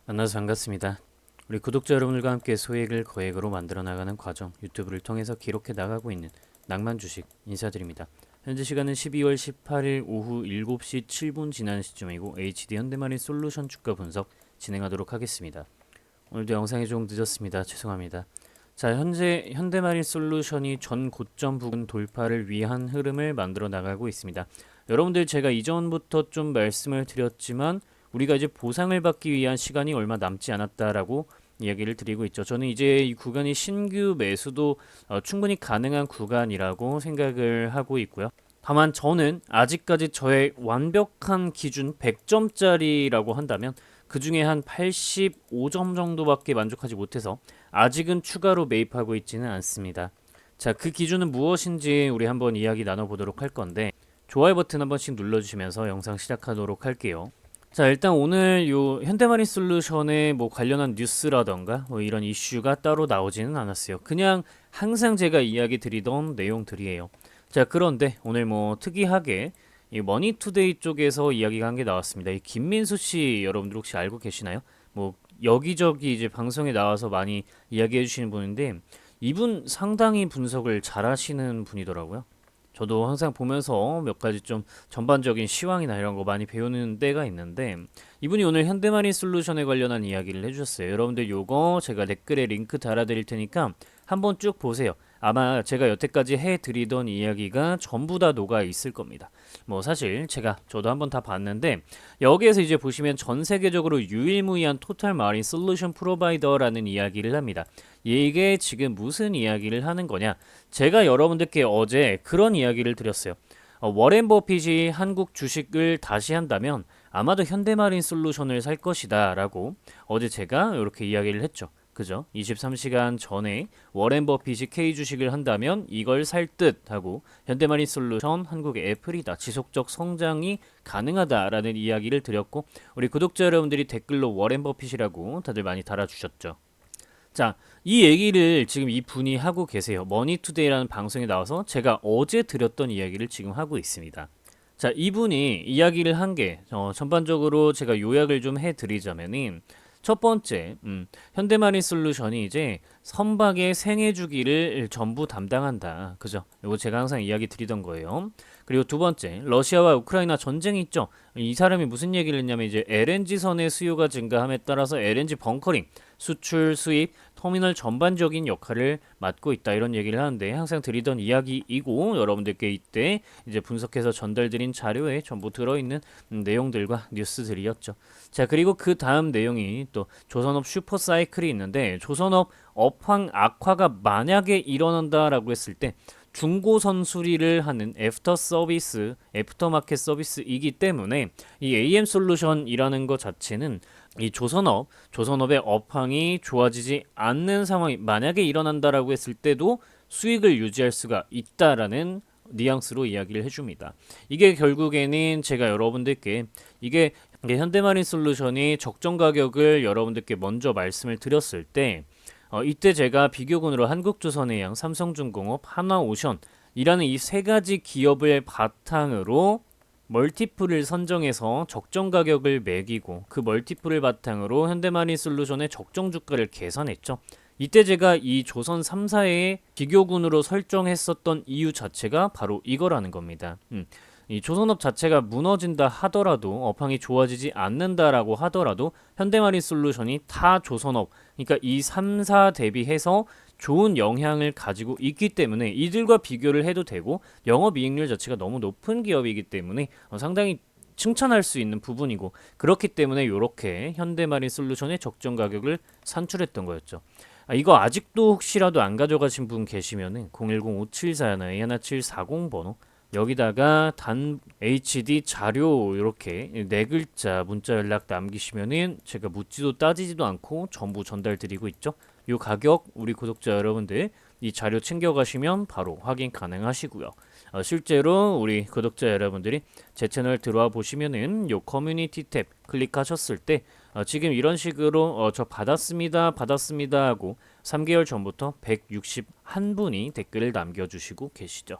만나서 반갑습니다. 우리 구독자 여러분들과 함께 소액을 거액으로 만들어 나가는 과정 유튜브를 통해서 기록해 나가고 있는 낭만 주식 인사드립니다. 현재 시간은 12월 18일 오후 7시 7분 지나는 시점이고 HD 현대마린 솔루션 주가 분석 진행하도록 하겠습니다. 오늘도 영상이 조금 늦었습니다. 죄송합니다. 자, 현재 현대마린 솔루션이 전 고점 부근 돌파를 위한 흐름을 만들어 나가고 있습니다. 여러분들 제가 이전부터 좀 말씀을 드렸지만 우리가 이제 보상을 받기 위한 시간이 얼마 남지 않았다라고 이야기를 드리고 있죠. 저는 이제 이 구간이 신규 매수도 충분히 가능한 구간이라고 생각을 하고 있고요. 다만 저는 아직까지 저의 완벽한 기준 100점짜리라고 한다면 그 중에 한 85점 정도밖에 만족하지 못해서 아직은 추가로 매입하고 있지는 않습니다. 자, 그 기준은 무엇인지 우리 한번 이야기 나눠보도록 할 건데 좋아요 버튼 한 번씩 눌러주시면서 영상 시작하도록 할게요. 자, 일단 오늘 요 현대마린 솔루션에 뭐 관련한 뉴스라던가 뭐 이런 이슈가 따로 나오지는 않았어요. 그냥 항상 제가 이야기 드리던 내용들이에요. 자, 그런데 오늘 뭐 특이하게 이 머니투데이 쪽에서 이야기가 한 게 나왔습니다. 이 김민수 씨 여러분들 혹시 알고 계시나요? 뭐 여기저기 이제 방송에 나와서 많이 이야기해 주시는 분인데 이분 상당히 분석을 잘 하시는 분이더라고요. 저도 항상 보면서 몇 가지 좀 전반적인 시황이나 이런 거 많이 배우는 때가 있는데 이분이 오늘 현대마린 솔루션에 관련한 이야기를 해주셨어요. 여러분들 요거 제가 댓글에 링크 달아드릴 테니까 한번 쭉 보세요. 아마 제가 여태까지 해드리던 이야기가 전부 다 녹아 있을 겁니다. 뭐 사실 저도 한번 다 봤는데 여기에서 이제 보시면 전 세계적으로 유일무이한 토탈 마린 솔루션 프로바이더라는 이야기를 합니다. 이게 지금 무슨 이야기를 하는 거냐? 제가 여러분들께 어제 그런 이야기를 드렸어요. 워렌 버핏이 한국 주식을 다시 한다면 아마도 현대마린 솔루션을 살 것이다 라고 어제 제가 이렇게 이야기를 했죠. 그죠? 23시간 전에 워렌 버핏이 K 주식을 한다면 이걸 살 듯 하고 현대마린 솔루션 한국의 애플이다. 지속적 성장이 가능하다라는 이야기를 드렸고 우리 구독자 여러분들이 댓글로 워렌 버핏이라고 다들 많이 달아주셨죠. 자, 이 얘기를 지금 이 분이 하고 계세요. 머니투데이라는 방송에 나와서 제가 어제 드렸던 이야기를 지금 하고 있습니다. 자, 이분이 이야기를 한 게 전반적으로 제가 요약을 좀 해드리자면은 첫 번째, 현대마린 솔루션이 이제 선박의 생애 주기를 전부 담당한다. 그죠? 이거 제가 항상 이야기 드리던 거예요. 그리고 두 번째, 러시아와 우크라이나 전쟁이 있죠. 이 사람이 무슨 얘기를 했냐면 이제 LNG 선의 수요가 증가함에 따라서 LNG 벙커링, 수출, 수입, 터미널 전반적인 역할을 맡고 있다 이런 얘기를 하는데 항상 드리던 이야기이고 여러분들께 이때 이제 분석해서 전달드린 자료에 전부 들어있는 내용들과 뉴스들이었죠. 자, 그리고 그 다음 내용이 또 조선업 슈퍼사이클이 있는데 조선업 업황 악화가 만약에 일어난다라고 했을 때 중고선 수리를 하는 애프터 서비스, 애프터마켓 서비스이기 때문에 이 AM 솔루션이라는 것 자체는 이 조선업의 업황이 좋아지지 않는 상황이 만약에 일어난다라고 했을 때도 수익을 유지할 수가 있다라는 뉘앙스로 이야기를 해줍니다. 이게 결국에는 제가 여러분들께 이게 현대마린 솔루션이 적정 가격을 여러분들께 먼저 말씀을 드렸을 때 이때 제가 비교군으로 한국조선해양, 삼성중공업, 한화오션이라는 이 세 가지 기업을 바탕으로 멀티플을 선정해서 적정 가격을 매기고 그 멀티플을 바탕으로 현대마린 솔루션의 적정 주가를 계산했죠. 이때 제가 이 조선 3사의 비교군으로 설정했었던 이유 자체가 바로 이거라는 겁니다. 이 조선업 자체가 무너진다 하더라도 업황이 좋아지지 않는다라고 하더라도 현대마린 솔루션이 타 조선업 그러니까 이 3사 대비해서 좋은 영향을 가지고 있기 때문에 이들과 비교를 해도 되고 영업이익률 자체가 너무 높은 기업이기 때문에 상당히 칭찬할 수 있는 부분이고 그렇기 때문에 이렇게 현대마린 솔루션의 적정 가격을 산출했던 거였죠. 이거 아직도 혹시라도 안 가져가신 분 계시면은 010-5741-1740 번호 여기다가 단 HD 자료 이렇게 네 글자 문자 연락 남기시면은 제가 묻지도 따지지도 않고 전부 전달 드리고 있죠. 요 가격 우리 구독자 여러분들 이 자료 챙겨가시면 바로 확인 가능하시고요. 실제로 우리 구독자 여러분들이 제 채널 들어와 보시면은 요 커뮤니티 탭 클릭하셨을 때 지금 이런 식으로 저 받았습니다 하고 3개월 전부터 161분이 댓글을 남겨주시고 계시죠.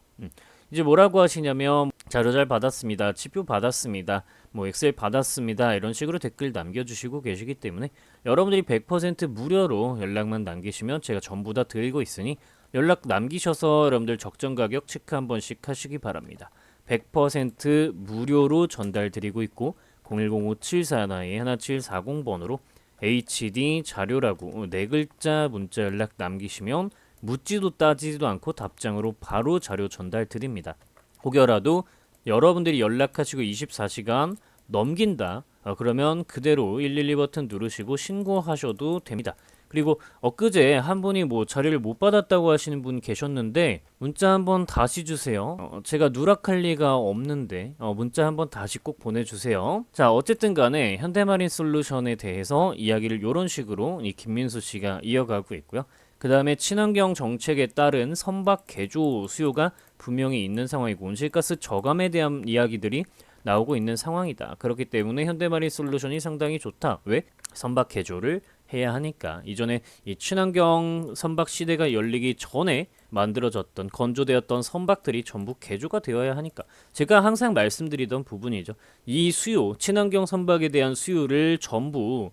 이제 뭐라고 하시냐면 자료 잘 받았습니다. 지표 받았습니다. 뭐 엑셀 받았습니다. 이런 식으로 댓글 남겨주시고 계시기 때문에 여러분들이 100% 무료로 연락만 남기시면 제가 전부 다 드리고 있으니 연락 남기셔서 여러분들 적정 가격 체크 한 번씩 하시기 바랍니다. 100% 무료로 전달 드리고 있고 010-5741-1740번으로 HD 자료라고 네 글자 문자 연락 남기시면 묻지도 따지지도 않고 답장으로 바로 자료 전달 드립니다. 혹여라도 여러분들이 연락하시고 24시간 넘긴다. 그러면 그대로 112 버튼 누르시고 신고하셔도 됩니다. 그리고 엊그제 한 분이 뭐 자료를 못 받았다고 하시는 분 계셨는데 문자 한번 다시 주세요. 제가 누락할 리가 없는데 문자 한번 다시 꼭 보내주세요. 자, 어쨌든 간에 현대마린 솔루션에 대해서 이야기를 이런 식으로 이 김민수 씨가 이어가고 있고요. 그 다음에 친환경 정책에 따른 선박 개조 수요가 분명히 있는 상황이고 온실가스 저감에 대한 이야기들이 나오고 있는 상황이다. 그렇기 때문에 현대마린 솔루션이 상당히 좋다. 왜? 선박 개조를 해야 하니까. 이전에 이 친환경 선박 시대가 열리기 전에 만들어졌던 건조되었던 선박들이 전부 개조가 되어야 하니까. 제가 항상 말씀드리던 부분이죠. 이 수요, 친환경 선박에 대한 수요를 전부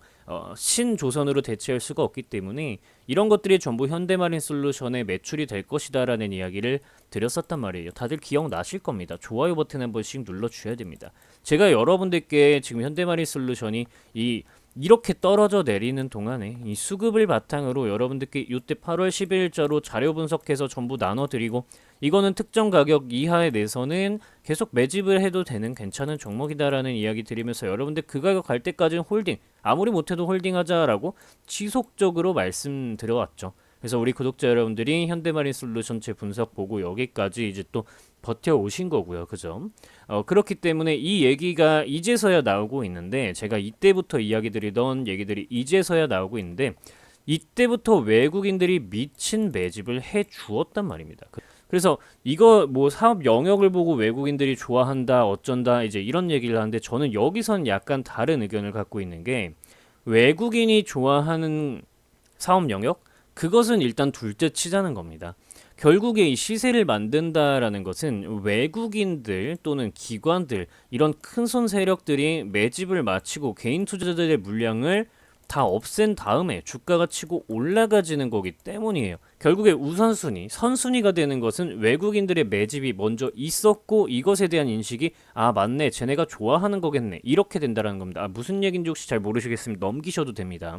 신조선으로 대체할 수가 없기 때문에 이런 것들이 전부 현대마린 솔루션의 매출이 될 것이다라는 이야기를 드렸었단 말이에요. 다들 기억나실 겁니다. 좋아요 버튼 한 번씩 눌러주셔야 됩니다. 제가 여러분들께 지금 현대마린 솔루션이 이렇게 떨어져 내리는 동안에 이 수급을 바탕으로 여러분들께 이때 8월 10일자로 자료 분석해서 전부 나눠드리고 이거는 특정 가격 이하에 내서는 계속 매집을 해도 되는 괜찮은 종목이다라는 이야기 드리면서 여러분들 그 가격 갈 때까지는 홀딩, 아무리 못해도 홀딩하자라고 지속적으로 말씀드려왔죠. 그래서 우리 구독자 여러분들이 현대마린 솔루션 제 분석 보고 여기까지 이제 또 버텨오신 거고요. 그죠? 그렇기 때문에 이 얘기가 이제서야 나오고 있는데 제가 이때부터 이야기 드리던 얘기들이 이제서야 나오고 있는데 이때부터 외국인들이 미친 매집을 해 주었단 말입니다. 그래서 이거 뭐 사업 영역을 보고 외국인들이 좋아한다 어쩐다 이제 이런 얘기를 하는데 저는 여기선 약간 다른 의견을 갖고 있는 게 외국인이 좋아하는 사업 영역 그것은 일단 둘째 치자는 겁니다. 결국에 이 시세를 만든다라는 것은 외국인들 또는 기관들 이런 큰손 세력들이 매집을 마치고 개인 투자자들의 물량을 다 없앤 다음에 주가가 치고 올라가지는 거기 때문이에요. 결국에 우선순위, 선순위가 되는 것은 외국인들의 매집이 먼저 있었고 이것에 대한 인식이 아 맞네 쟤네가 좋아하는 거겠네 이렇게 된다는 겁니다. 무슨 얘기인지 혹시 잘 모르시겠으면 넘기셔도 됩니다.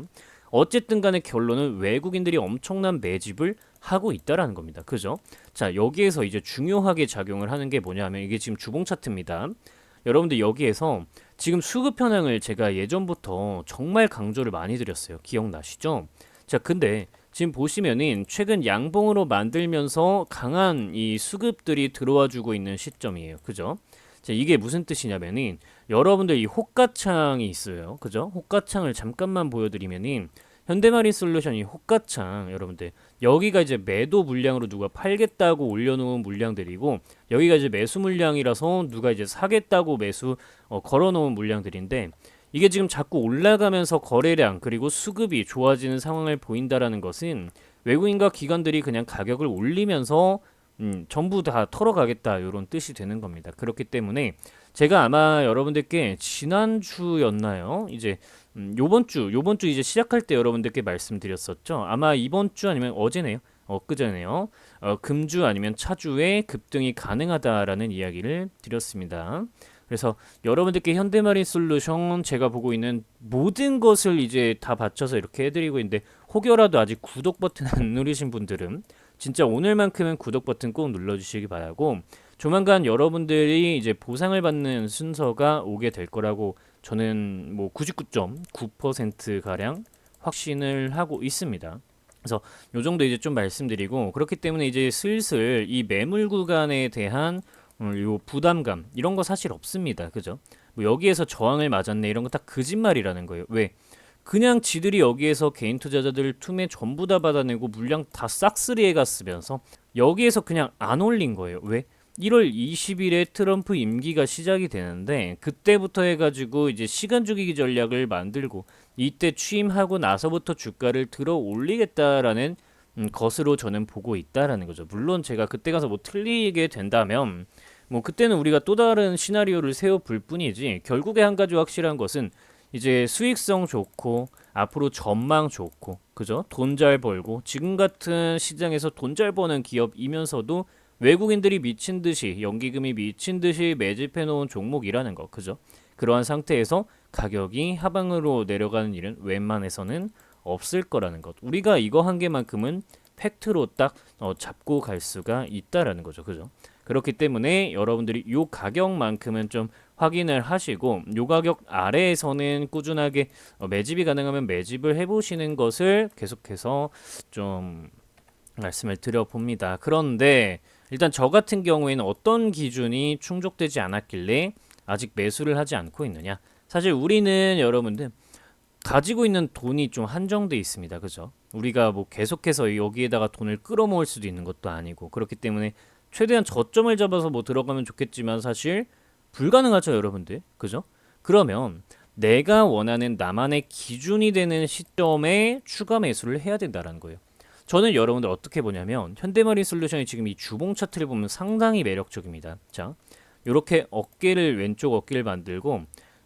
어쨌든 간에 결론은 외국인들이 엄청난 매집을 하고 있다라는 겁니다. 그죠? 자, 여기에서 이제 중요하게 작용을 하는 게 뭐냐면 이게 지금 주봉 차트입니다. 여러분들 여기에서 지금 수급 현황을 제가 예전부터 정말 강조를 많이 드렸어요. 기억나시죠? 자, 근데 지금 보시면은 최근 양봉으로 만들면서 강한 이 수급들이 들어와 주고 있는 시점이에요. 그죠? 자, 이게 무슨 뜻이냐면은 여러분들 이 호가창이 있어요. 그죠? 호가창을 잠깐만 보여드리면은 현대마린 솔루션이 호가창 여러분들 여기가 이제 매도 물량으로 누가 팔겠다고 올려놓은 물량들이고 여기가 이제 매수 물량이라서 누가 이제 사겠다고 매수 걸어놓은 물량들인데 이게 지금 자꾸 올라가면서 거래량 그리고 수급이 좋아지는 상황을 보인다라는 것은 외국인과 기관들이 그냥 가격을 올리면서 전부 다 털어가겠다 이런 뜻이 되는 겁니다. 그렇기 때문에 제가 아마 여러분들께 지난주였나요? 이제 요번 주 이제 시작할 때 여러분들께 말씀드렸었죠. 아마 이번 주 아니면 어제네요. 엊그제네요. 금주 아니면 차주에 급등이 가능하다라는 이야기를 드렸습니다. 그래서 여러분들께 현대마린 솔루션 제가 보고 있는 모든 것을 이제 다 받쳐서 이렇게 해드리고 있는데 혹여라도 아직 구독 버튼 안 누르신 분들은 진짜 오늘만큼은 구독 버튼 꼭 눌러주시기 바라고 조만간 여러분들이 이제 보상을 받는 순서가 오게 될 거라고 저는 뭐 99.9% 가량 확신을 하고 있습니다. 그래서 요 정도 이제 좀 말씀드리고 그렇기 때문에 이제 슬슬 이 매물 구간에 대한 요 부담감 이런 거 사실 없습니다. 그죠? 뭐 여기에서 저항을 맞았네 이런 거 다 거짓말이라는 거예요. 왜? 그냥 지들이 여기에서 개인 투자자들 투매 전부 다 받아내고 물량 다 싹쓸이해 갔으면서 여기에서 그냥 안 올린 거예요. 왜? 1월 20일에 트럼프 임기가 시작이 되는데 그때부터 해가지고 이제 시간 죽이기 전략을 만들고 이때 취임하고 나서부터 주가를 들어 올리겠다라는 것으로 저는 보고 있다라는 거죠. 물론 제가 그때 가서 뭐 틀리게 된다면 뭐 그때는 우리가 또 다른 시나리오를 세워 볼 뿐이지 결국에 한 가지 확실한 것은 이제 수익성 좋고 앞으로 전망 좋고 그죠? 돈 잘 벌고 지금 같은 시장에서 돈 잘 버는 기업이면서도 외국인들이 미친 듯이 연기금이 미친 듯이 매집해 놓은 종목이라는 거 그죠? 그러한 상태에서 가격이 하방으로 내려가는 일은 웬만해서는 없을 거라는 것. 우리가 이거 한 개만큼은 팩트로 딱 잡고 갈 수가 있다라는 거죠. 그죠? 그렇기 때문에 여러분들이 요 가격만큼은 좀 확인을 하시고 요 가격 아래에서는 꾸준하게 매집이 가능하면 매집을 해보시는 것을 계속해서 좀 말씀을 드려봅니다. 그런데 일단 저 같은 경우에는 어떤 기준이 충족되지 않았길래 아직 매수를 하지 않고 있느냐? 사실 우리는 여러분들 가지고 있는 돈이 좀 한정돼 있습니다. 그죠? 우리가 뭐 계속해서 여기에다가 돈을 끌어모을 수도 있는 것도 아니고 그렇기 때문에 최대한 저점을 잡아서 뭐 들어가면 좋겠지만 사실 불가능하죠, 여러분들. 그죠? 그러면 내가 원하는 나만의 기준이 되는 시점에 추가 매수를 해야 된다는 거예요. 저는 여러분들 어떻게 보냐면 현대마린 솔루션이 지금 이 주봉 차트를 보면 상당히 매력적입니다. 자, 이렇게 어깨를 왼쪽 어깨를 만들고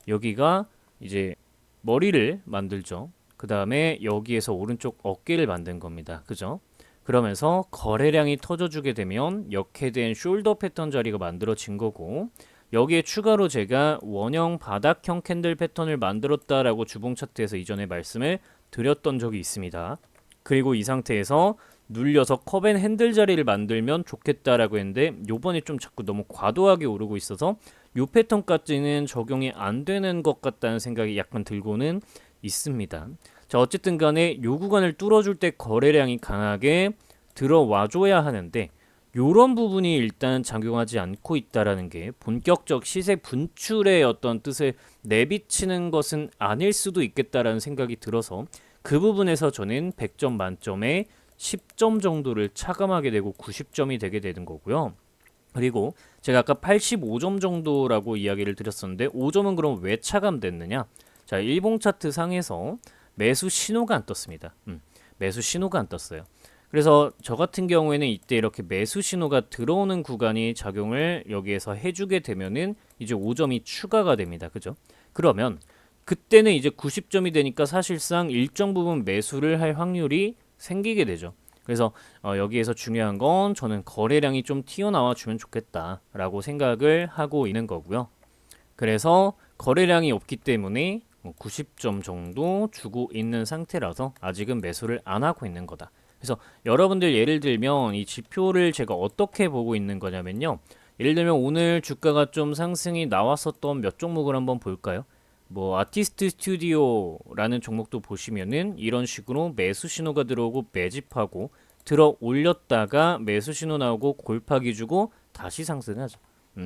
여기가 이제 머리를 만들죠. 그 다음에 여기에서 오른쪽 어깨를 만든 겁니다. 그죠? 그러면서 거래량이 터져주게 되면 역해된 숄더 패턴 자리가 만들어진 거고 여기에 추가로 제가 원형 바닥형 캔들 패턴을 만들었다라고 주봉 차트에서 이전에 말씀을 드렸던 적이 있습니다. 그리고 이 상태에서 눌려서 컵앤 핸들 자리를 만들면 좋겠다라고 했는데 요번에 좀 자꾸 너무 과도하게 오르고 있어서 요 패턴까지는 적용이 안 되는 것 같다는 생각이 약간 들고는 있습니다. 자, 어쨌든 간에 요 구간을 뚫어줄 때 거래량이 강하게 들어와줘야 하는데 요런 부분이 일단 작용하지 않고 있다라는 게 본격적 시세 분출의 어떤 뜻을 내비치는 것은 아닐 수도 있겠다라는 생각이 들어서 그 부분에서 저는 100점 만점에 10점 정도를 차감하게 되고 90점이 되게 되는 거고요. 그리고 제가 아까 85점 정도라고 이야기를 드렸었는데 5점은 그럼 왜 차감됐느냐? 자, 일봉 차트 상에서 매수 신호가 안 떴습니다. 매수 신호가 안 떴어요. 그래서 저 같은 경우에는 이때 이렇게 매수 신호가 들어오는 구간이 작용을 여기에서 해주게 되면은 이제 5점이 추가가 됩니다. 그죠? 그러면 그때는 이제 90점이 되니까 사실상 일정 부분 매수를 할 확률이 생기게 되죠. 그래서 여기에서 중요한 건 저는 거래량이 좀 튀어나와 주면 좋겠다라고 생각을 하고 있는 거고요. 그래서 거래량이 없기 때문에 90점 정도 주고 있는 상태라서 아직은 매수를 안 하고 있는 거다. 그래서 여러분들 예를 들면 이 지표를 제가 어떻게 보고 있는 거냐면요. 예를 들면 오늘 주가가 좀 상승이 나왔었던 몇 종목을 한번 볼까요? 뭐 아티스트 스튜디오라는 종목도 보시면은 이런 식으로 매수 신호가 들어오고 매집하고 들어 올렸다가 매수 신호 나오고 골파기 주고 다시 상승하죠.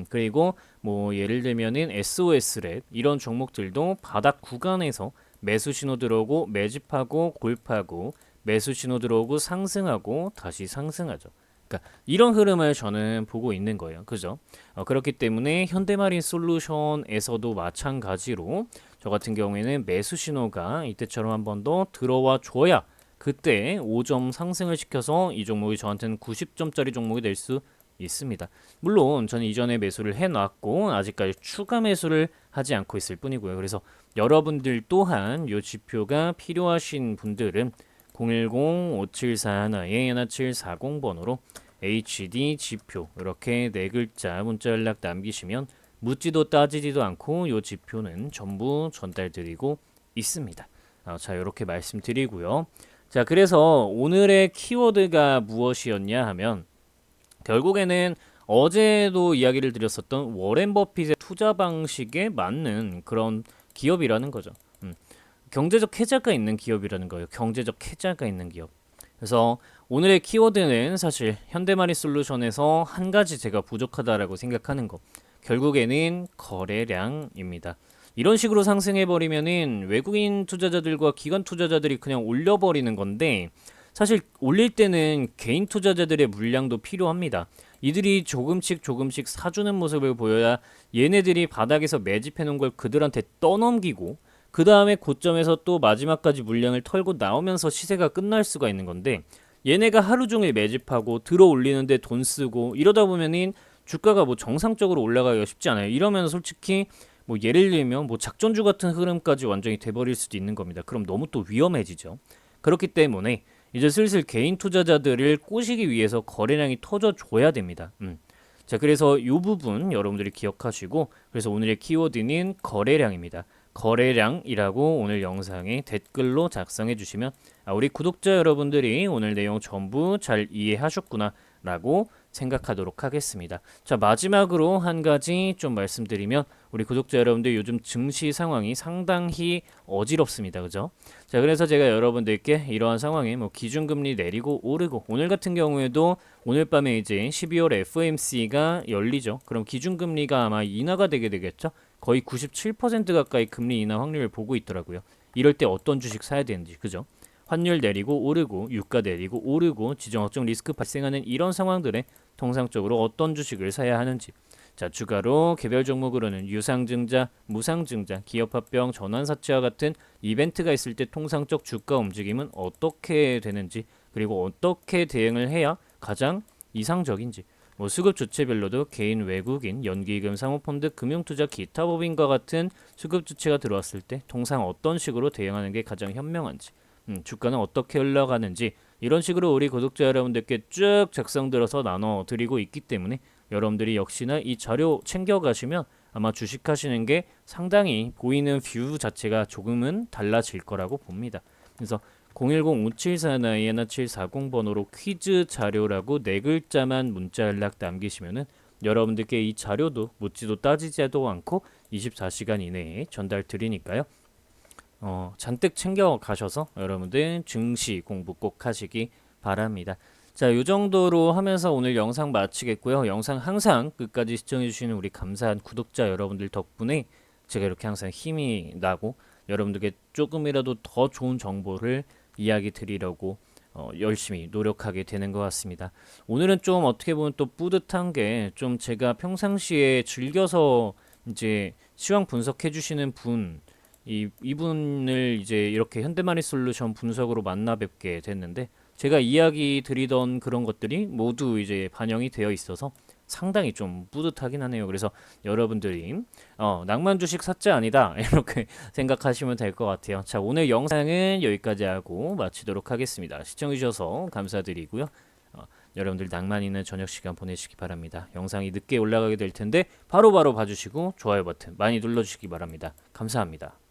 그리고 뭐 예를 들면은 SOS랩 이런 종목들도 바닥 구간에서 매수 신호 들어오고 매집하고 골파고 매수 신호 들어오고 상승하고 다시 상승하죠. 그러니까 이런 흐름을 저는 보고 있는 거예요. 그죠? 그렇기 때문에 현대마린 솔루션에서도 마찬가지로 저 같은 경우에는 매수 신호가 이때처럼 한 번 더 들어와 줘야 그때 5점 상승을 시켜서 이 종목이 저한테는 90점짜리 종목이 될 수 있습니다. 물론 저는 이전에 매수를 해놨고 아직까지 추가 매수를 하지 않고 있을 뿐이고요. 그래서 여러분들 또한 이 지표가 필요하신 분들은 010-5741-1740번으로 HD 지표 이렇게 네 글자 문자 연락 남기시면 묻지도 따지지도 않고 이 지표는 전부 전달드리고 있습니다. 자, 이렇게 말씀드리고요. 자, 그래서 오늘의 키워드가 무엇이었냐 하면 결국에는 어제도 이야기를 드렸었던 워렌 버핏의 투자 방식에 맞는 그런 기업이라는 거죠. 경제적 해자가 있는 기업이라는 거예요. 경제적 해자가 있는 기업. 그래서 오늘의 키워드는 사실 현대마린 솔루션에서 한 가지 제가 부족하다라고 생각하는 거. 결국에는 거래량입니다. 이런 식으로 상승해버리면은 외국인 투자자들과 기관 투자자들이 그냥 올려버리는 건데 사실 올릴 때는 개인 투자자들의 물량도 필요합니다. 이들이 조금씩 사주는 모습을 보여야 얘네들이 바닥에서 매집해 놓은 걸 그들한테 떠넘기고 그 다음에 고점에서 또 마지막까지 물량을 털고 나오면서 시세가 끝날 수가 있는 건데 얘네가 하루 종일 매집하고 들어 올리는데 돈 쓰고 이러다 보면은 주가가 뭐 정상적으로 올라가기가 쉽지 않아요. 이러면 솔직히 뭐 예를 들면 뭐 작전주 같은 흐름까지 완전히 돼버릴 수도 있는 겁니다. 그럼 너무 또 위험해지죠. 그렇기 때문에 이제 슬슬 개인 투자자들을 꼬시기 위해서 거래량이 터져줘야 됩니다. 자, 그래서 이 부분 여러분들이 기억하시고, 그래서 오늘의 키워드는 거래량입니다. 거래량이라고 오늘 영상에 댓글로 작성해 주시면 우리 구독자 여러분들이 오늘 내용 전부 잘 이해하셨구나 라고 생각하도록 하겠습니다. 자, 마지막으로 한 가지 좀 말씀드리면, 우리 구독자 여러분들 요즘 증시 상황이 상당히 어지럽습니다. 그죠? 자, 그래서 제가 여러분들께 이러한 상황에 뭐 기준금리 내리고 오르고, 오늘 같은 경우에도 오늘 밤에 이제 12월 FOMC가 열리죠. 그럼 기준금리가 아마 인하가 되게 되겠죠. 거의 97% 가까이 금리 인하 확률을 보고 있더라고요. 이럴 때 어떤 주식 사야 되는지, 그죠? 환율 내리고 오르고, 유가 내리고 오르고, 지정학적 리스크 발생하는 이런 상황들에 통상적으로 어떤 주식을 사야 하는지. 자, 추가로 개별 종목으로는 유상증자, 무상증자, 기업합병, 전환사채와 같은 이벤트가 있을 때 통상적 주가 움직임은 어떻게 되는지, 그리고 어떻게 대응을 해야 가장 이상적인지, 뭐 수급 주체별로도 개인, 외국인, 연기금, 사모펀드, 금융투자, 기타 법인과 같은 수급 주체가 들어왔을 때 통상 어떤 식으로 대응하는 게 가장 현명한지, 주가는 어떻게 흘러가는지, 이런 식으로 우리 구독자 여러분들께 쭉 작성들어서 나눠드리고 있기 때문에 여러분들이 역시나 이 자료 챙겨가시면 아마 주식하시는 게 상당히 보이는 뷰 자체가 조금은 달라질 거라고 봅니다. 그래서 010-5741-1740 번호로 퀴즈 자료라고 네 글자만 문자 연락 남기시면은 여러분들께 이 자료도 묻지도 따지지도 않고 24시간 이내에 전달 드리니까요. 잔뜩 챙겨 가셔서 여러분들 증시 공부 꼭 하시기 바랍니다. 자, 요 정도로 하면서 오늘 영상 마치겠고요. 영상 항상 끝까지 시청해주시는 우리 감사한 구독자 여러분들 덕분에 제가 이렇게 항상 힘이 나고 여러분들께 조금이라도 더 좋은 정보를 이야기 드리려고 열심히 노력하게 되는 것 같습니다. 오늘은 좀 어떻게 보면 또 뿌듯한 게, 좀 제가 평상시에 즐겨서 이제 시황 분석해 주시는 분, 이분을 이제 이렇게 현대마니 솔루션 분석으로 만나 뵙게 됐는데, 제가 이야기 드리던 그런 것들이 모두 이제 반영이 되어 있어서 상당히 좀 뿌듯하긴 하네요. 그래서 여러분들이 낭만 주식 사자 아니다 이렇게 생각하시면 될 것 같아요. 자, 오늘 영상은 여기까지 하고 마치도록 하겠습니다. 시청해주셔서 감사드리고요. 여러분들 낭만 있는 저녁 시간 보내시기 바랍니다. 영상이 늦게 올라가게 될 텐데 바로바로 봐주시고 좋아요 버튼 많이 눌러주시기 바랍니다. 감사합니다.